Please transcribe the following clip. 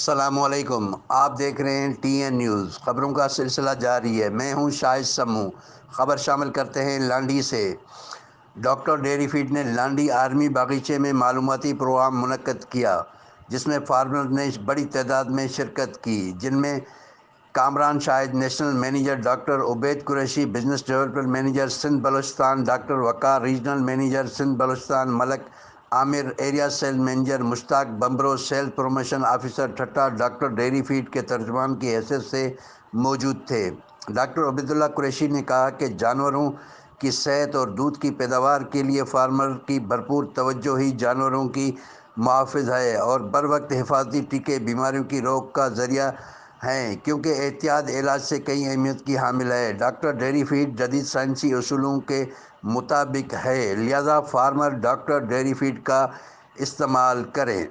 السلام علیکم، آپ دیکھ رہے ہیں ٹی این نیوز۔ خبروں کا سلسلہ جاری ہے۔ میں ہوں شاہد سموں۔ خبر شامل کرتے ہیں لانڈھی سے۔ ڈاکٹر ڈیری فیڈ نے لانڈھی آرمی باغیچے میں معلوماتی پروگرام منعقد کیا، جس میں فارمرز نے بڑی تعداد میں شرکت کی، جن میں Kamran Shahid national manager, doctor Obaid Qureshi business development manager Sindh Balochistan, doctor Waqar regional manager Sindh Balochistan Malik, Aamir area sales manager, Mushtaq بہنبہرو sales promotion officer Thatta doctor dairy feed کے ترجمان کی حیثیت سے موجود تھے۔ ڈاکٹر عبید قریشی نے کہا کہ جانوروں کی صحت اور دودھ کی پیداوار کے لیے فارمر کی بھرپور توجہ ہی جانوروں کی محافظ ہے اور بروقت حفاظتی ٹیکے بیماریوں کی روک کا ذریعہ ہیں، کیونکہ احتیاط علاج سے کئی اہمیت کی حامل ہے۔ ڈاکٹر ڈیری فیڈ جدید سائنسی اصولوں کے مطابق ہے، لہذا فارمر ڈاکٹر ڈیری فیڈ کا استعمال کریں۔